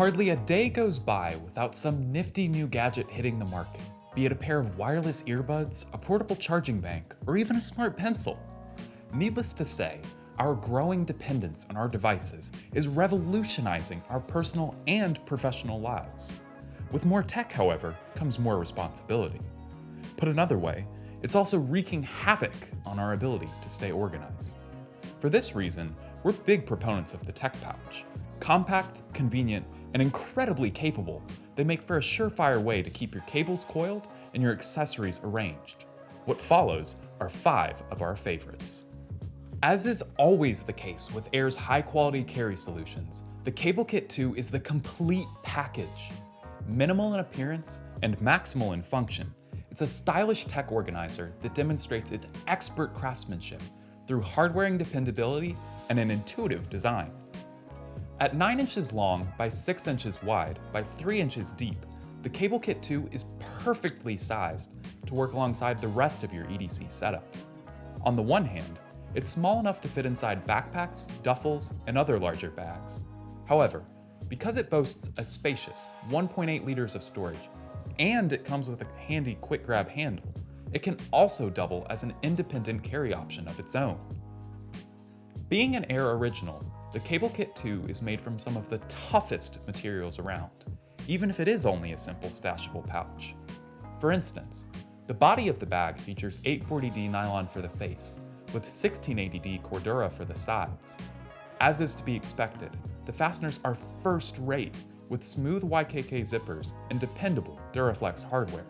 Hardly a day goes by without some nifty new gadget hitting the market, be it a pair of wireless earbuds, a portable charging bank, or even a smart pencil. Needless to say, our growing dependence on our devices is revolutionizing our personal and professional lives. With more tech, however, comes more responsibility. Put another way, it's also wreaking havoc on our ability to stay organized. For this reason, we're big proponents of the tech pouch. Compact, convenient, and incredibly capable, they make for a surefire way to keep your cables coiled and your accessories arranged. What follows are 5 of our favorites. As is always the case with Aer's high-quality carry solutions, the Cable Kit 2 is the complete package. Minimal in appearance and maximal in function, it's a stylish tech organizer that demonstrates its expert craftsmanship through hardware dependability and an intuitive design. At 9 inches long by 6 inches wide by 3 inches deep, the Cable Kit 2 is perfectly sized to work alongside the rest of your EDC setup. On the one hand, it's small enough to fit inside backpacks, duffels, and other larger bags. However, because it boasts a spacious 1.8 liters of storage, and it comes with a handy quick grab handle, it can also double as an independent carry option of its own. Being an Aer original, the Cable Kit 2 is made from some of the toughest materials around, even if it is only a simple stashable pouch. For instance, the body of the bag features 840D nylon for the face, with 1680D Cordura for the sides. As is to be expected, the fasteners are first-rate, with smooth YKK zippers and dependable Duraflex hardware.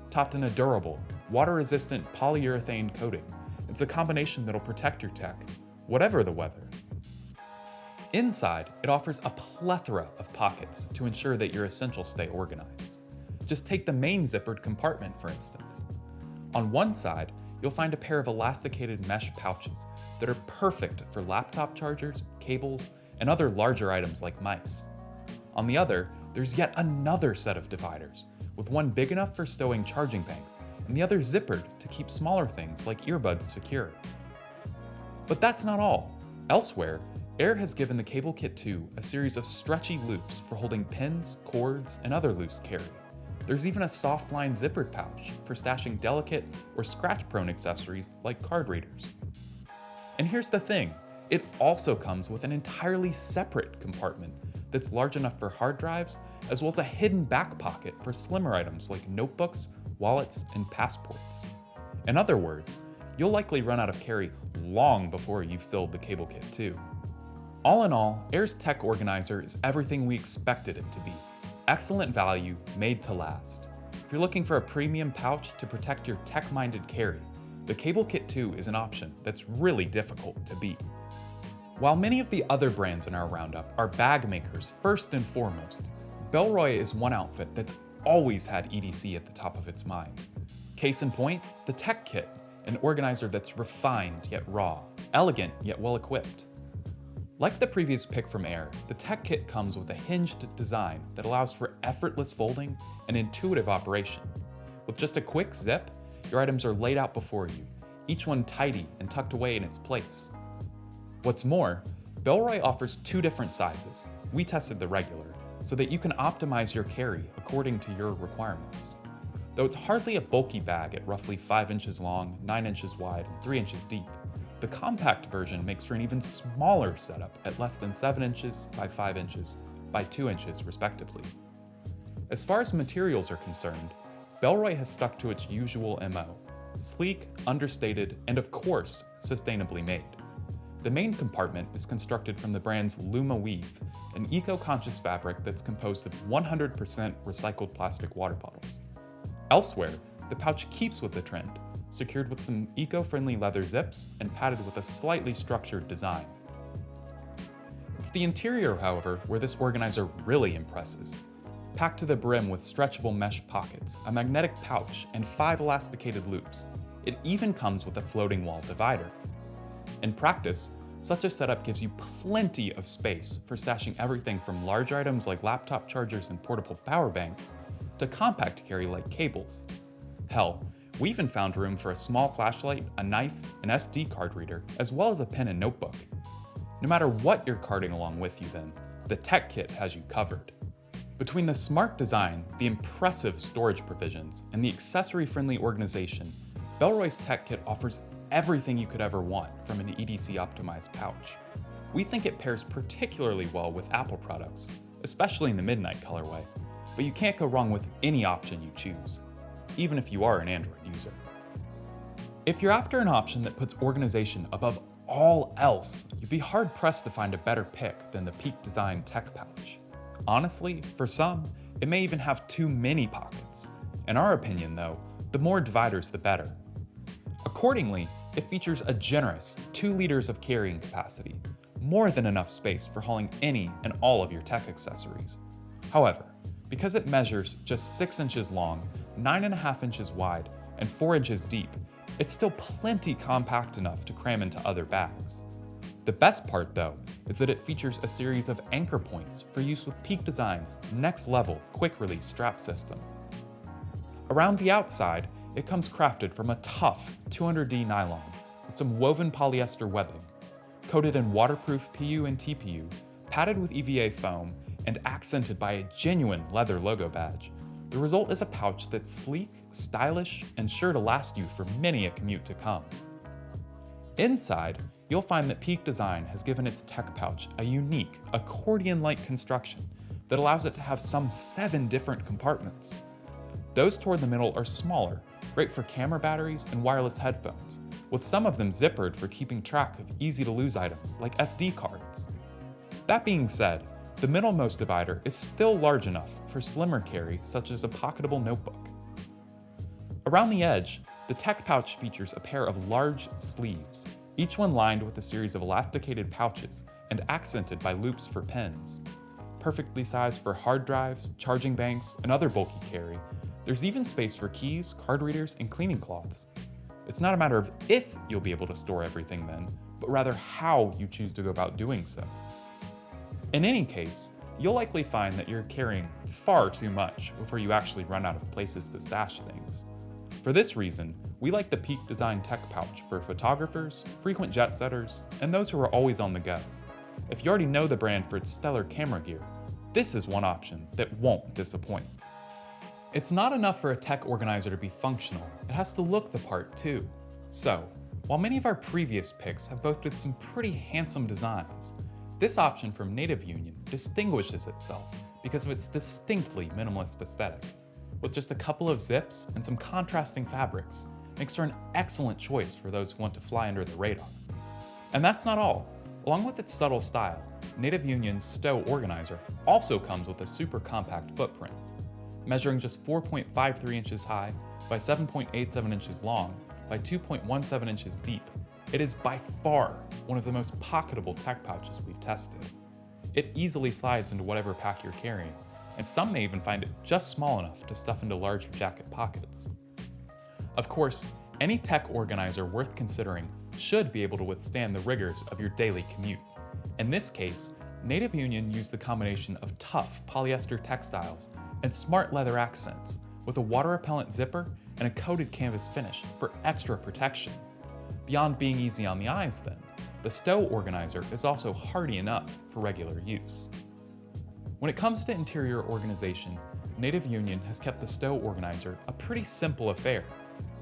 Topped in a durable, water-resistant polyurethane coating, it's a combination that'll protect your tech, whatever the weather. Inside, it offers a plethora of pockets to ensure that your essentials stay organized. Just take the main zippered compartment, for instance. On one side, you'll find a pair of elasticated mesh pouches that are perfect for laptop chargers, cables, and other larger items like mice. On the other, there's yet another set of dividers, with one big enough for stowing charging banks, and the other zippered to keep smaller things like earbuds secure. But that's not all. Elsewhere, Aer has given the Cable Kit 2 a series of stretchy loops for holding pins, cords, and other loose carry. There's even a soft-line zippered pouch for stashing delicate or scratch-prone accessories like card readers. And here's the thing, it also comes with an entirely separate compartment that's large enough for hard drives, as well as a hidden back pocket for slimmer items like notebooks, wallets, and passports. In other words, you'll likely run out of carry long before you've filled the Cable Kit 2. All in all, Aer's tech organizer is everything we expected it to be. Excellent value, made to last. If you're looking for a premium pouch to protect your tech-minded carry, the Cable Kit 2 is an option that's really difficult to beat. While many of the other brands in our roundup are bag makers first and foremost, Bellroy is one outfit that's always had EDC at the top of its mind. Case in point, the Tech Kit, an organizer that's refined yet raw, elegant yet well-equipped. Like the previous pick from Aer, the Tech Kit comes with a hinged design that allows for effortless folding and intuitive operation. With just a quick zip, your items are laid out before you, each one tidy and tucked away in its place. What's more, Bellroy offers 2 different sizes. We tested the regular, so that you can optimize your carry according to your requirements. Though it's hardly a bulky bag at roughly 5 inches long, 9 inches wide, and 3 inches deep, the compact version makes for an even smaller setup at less than 7 inches by 5 inches by 2 inches respectively. As far as materials are concerned, Bellroy has stuck to its usual MO, sleek, understated, and of course, sustainably made. The main compartment is constructed from the brand's Luma Weave, an eco-conscious fabric that's composed of 100% recycled plastic water bottles. Elsewhere, the pouch keeps with the trend, secured with some eco-friendly leather zips and padded with a slightly structured design. It's the interior, however, where this organizer really impresses. Packed to the brim with stretchable mesh pockets, a magnetic pouch, and 5 elasticated loops, it even comes with a floating wall divider. In practice, such a setup gives you plenty of space for stashing everything from large items like laptop chargers and portable power banks to compact carry like cables. Hell, we even found room for a small flashlight, a knife, an SD card reader, as well as a pen and notebook. No matter what you're carting along with you then, the Tech Kit has you covered. Between the smart design, the impressive storage provisions, and the accessory-friendly organization, Bellroy's Tech Kit offers everything you could ever want from an EDC-optimized pouch. We think it pairs particularly well with Apple products, especially in the Midnight colorway, but you can't go wrong with any option you choose, even if you are an Android user. If you're after an option that puts organization above all else, you'd be hard-pressed to find a better pick than the Peak Design Tech Pouch. Honestly, for some, it may even have too many pockets. In our opinion, though, the more dividers the better. Accordingly, it features a generous 2 liters of carrying capacity, more than enough space for hauling any and all of your tech accessories. However, because it measures just 6 inches long, 9.5 inches wide, and 4 inches deep, it's still plenty compact enough to cram into other bags. The best part, though, is that it features a series of anchor points for use with Peak Design's next-level quick-release strap system. Around the outside, it comes crafted from a tough 200D nylon with some woven polyester webbing, coated in waterproof PU and TPU, padded with EVA foam, and accented by a genuine leather logo badge. The result is a pouch that's sleek, stylish, and sure to last you for many a commute to come. Inside, you'll find that Peak Design has given its tech pouch a unique, accordion-like construction that allows it to have some 7 different compartments. Those toward the middle are smaller, great for camera batteries and wireless headphones, with some of them zippered for keeping track of easy-to-lose items like SD cards. That being said, the middlemost divider is still large enough for slimmer carry such as a pocketable notebook. Around the edge, the tech pouch features a pair of large sleeves, each one lined with a series of elasticated pouches and accented by loops for pens. Perfectly sized for hard drives, charging banks, and other bulky carry, there's even space for keys, card readers, and cleaning cloths. It's not a matter of if you'll be able to store everything then, but rather how you choose to go about doing so. In any case, you'll likely find that you're carrying far too much before you actually run out of places to stash things. For this reason, we like the Peak Design Tech Pouch for photographers, frequent jet setters, and those who are always on the go. If you already know the brand for its stellar camera gear, this is one option that won't disappoint. It's not enough for a tech organizer to be functional, it has to look the part too. So, while many of our previous picks have boasted some pretty handsome designs, this option from Native Union distinguishes itself because of its distinctly minimalist aesthetic. With just a couple of zips and some contrasting fabrics, makes for an excellent choice for those who want to fly under the radar. And that's not all. Along with its subtle style, Native Union's Stow organizer also comes with a super compact footprint. Measuring just 4.53 inches high by 7.87 inches long by 2.17 inches deep, it is by far one of the most pocketable tech pouches we've tested. It easily slides into whatever pack you're carrying, and some may even find it just small enough to stuff into larger jacket pockets. Of course, any tech organizer worth considering should be able to withstand the rigors of your daily commute. In this case, Native Union used the combination of tough polyester textiles and smart leather accents with a water-repellent zipper and a coated canvas finish for extra protection. Beyond being easy on the eyes then, the Stow organizer is also hardy enough for regular use. When it comes to interior organization, Native Union has kept the Stow organizer a pretty simple affair.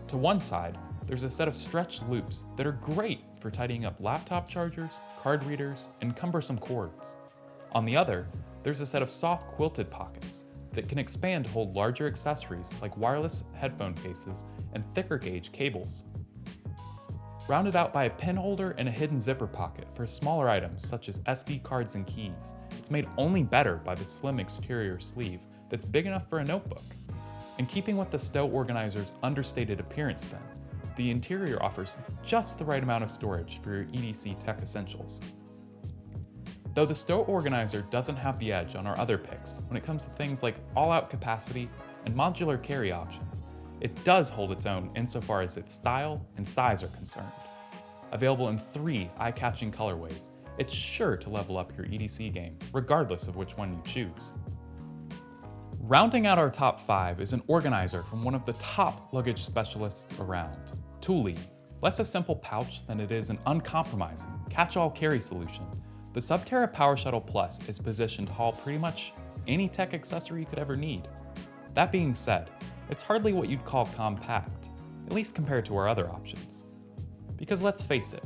To one side, there's a set of stretched loops that are great for tidying up laptop chargers, card readers, and cumbersome cords. On the other, there's a set of soft quilted pockets that can expand to hold larger accessories like wireless headphone cases and thicker gauge cables. Rounded out by a pen holder and a hidden zipper pocket for smaller items such as SD cards and keys, it's made only better by the slim exterior sleeve that's big enough for a notebook. In keeping with the Stow organizer's understated appearance then, the interior offers just the right amount of storage for your EDC tech essentials. Though the Stow organizer doesn't have the edge on our other picks when it comes to things like all-out capacity and modular carry options, it does hold its own insofar as its style and size are concerned. Available in 3 eye-catching colorways, it's sure to level up your EDC game, regardless of which one you choose. Rounding out our top 5 is an organizer from one of the top luggage specialists around, Thule. Less a simple pouch than it is an uncompromising, catch-all carry solution, the Subterra PowerShuttle Plus is positioned to haul pretty much any tech accessory you could ever need. That being said, it's hardly what you'd call compact, at least compared to our other options. Because let's face it,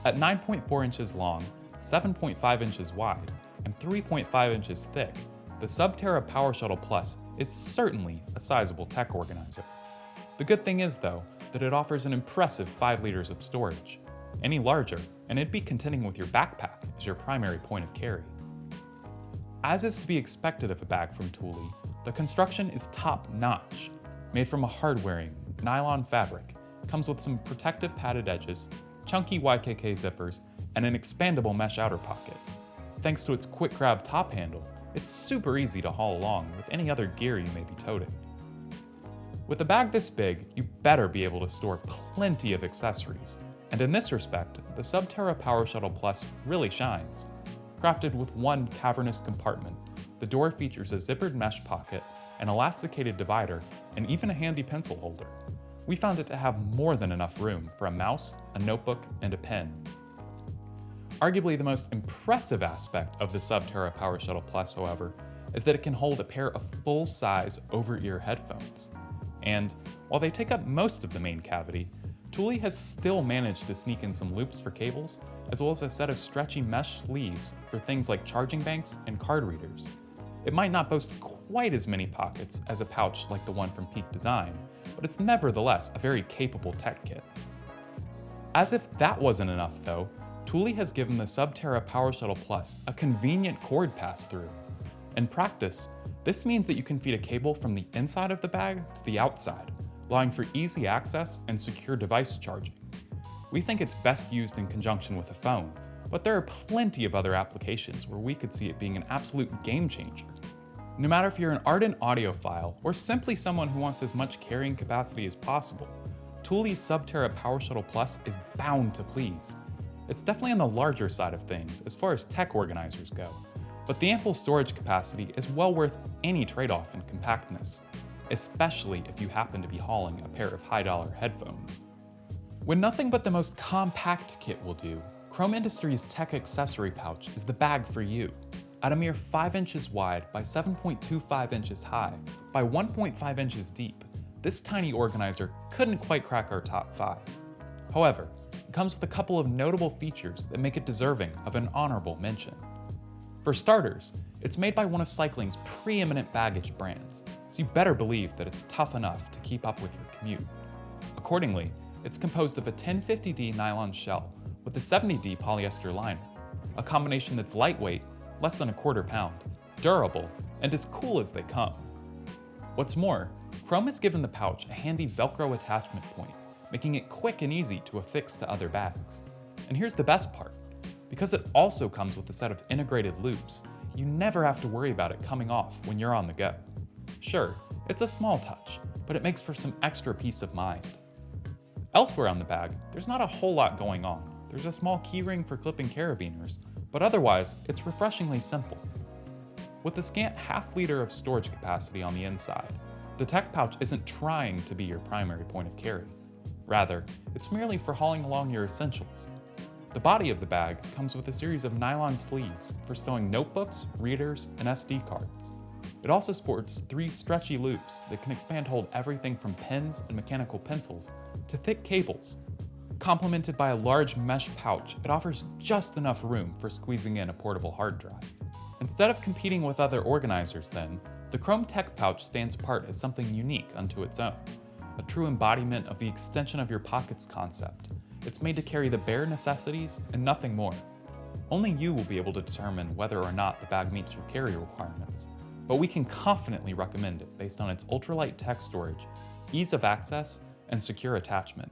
at 9.4 inches long, 7.5 inches wide, and 3.5 inches thick, the Subterra PowerShuttle Plus is certainly a sizable tech organizer. The good thing is, though, that it offers an impressive 5 liters of storage. Any larger, and it'd be contending with your backpack as your primary point of carry. As is to be expected of a bag from Thule, the construction is top-notch. Made from a hard-wearing, nylon fabric, comes with some protective padded edges, chunky YKK zippers, and an expandable mesh outer pocket. Thanks to its quick grab top handle, it's super easy to haul along with any other gear you may be toting. With a bag this big, you better be able to store plenty of accessories, and in this respect, the Subterra PowerShuttle Plus really shines. Crafted with one cavernous compartment, the door features a zippered mesh pocket, an elasticated divider, and even a handy pencil holder. We found it to have more than enough room for a mouse, a notebook, and a pen. Arguably the most impressive aspect of the Subterra PowerShuttle Plus, however, is that it can hold a pair of full-size over-ear headphones. And while they take up most of the main cavity, Thule has still managed to sneak in some loops for cables, as well as a set of stretchy mesh sleeves for things like charging banks and card readers. It might not boast quite as many pockets as a pouch like the one from Peak Design, but it's nevertheless a very capable tech kit. As if that wasn't enough though, Thule has given the Subterra PowerShuttle Plus a convenient cord pass-through. In practice, this means that you can feed a cable from the inside of the bag to the outside, allowing for easy access and secure device charging. We think it's best used in conjunction with a phone, but there are plenty of other applications where we could see it being an absolute game changer. No matter if you're an ardent audiophile or simply someone who wants as much carrying capacity as possible, Thule's Subterra PowerShuttle Plus is bound to please. It's definitely on the larger side of things as far as tech organizers go, but the ample storage capacity is well worth any trade-off in compactness, especially if you happen to be hauling a pair of high-dollar headphones. When nothing but the most compact kit will do, Chrome Industries' tech accessory pouch is the bag for you. At a mere 5 inches wide by 7.25 inches high by 1.5 inches deep, this tiny organizer couldn't quite crack our top 5. However, it comes with a couple of notable features that make it deserving of an honorable mention. For starters, it's made by one of cycling's preeminent baggage brands, so you better believe that it's tough enough to keep up with your commute. Accordingly, it's composed of a 1050D nylon shell with a 70D polyester liner, a combination that's lightweight, less than a quarter pound, durable, and as cool as they come. What's more, Chrome has given the pouch a handy Velcro attachment point, making it quick and easy to affix to other bags. And here's the best part. Because it also comes with a set of integrated loops, you never have to worry about it coming off when you're on the go. Sure, it's a small touch, but it makes for some extra peace of mind. Elsewhere on the bag, there's not a whole lot going on. There's a small keyring for clipping carabiners, but otherwise, it's refreshingly simple. With a scant half-liter of storage capacity on the inside, the tech pouch isn't trying to be your primary point of carry. Rather, it's merely for hauling along your essentials. The body of the bag comes with a series of nylon sleeves for stowing notebooks, readers, and SD cards. It also sports 3 stretchy loops that can expand hold everything from pens and mechanical pencils to thick cables. Complemented by a large mesh pouch, it offers just enough room for squeezing in a portable hard drive. Instead of competing with other organizers then, the Chrome Tech Pouch stands apart as something unique unto its own, a true embodiment of the extension of your pockets concept. It's made to carry the bare necessities and nothing more. Only you will be able to determine whether or not the bag meets your carry requirements, but we can confidently recommend it based on its ultralight tech storage, ease of access, and secure attachment.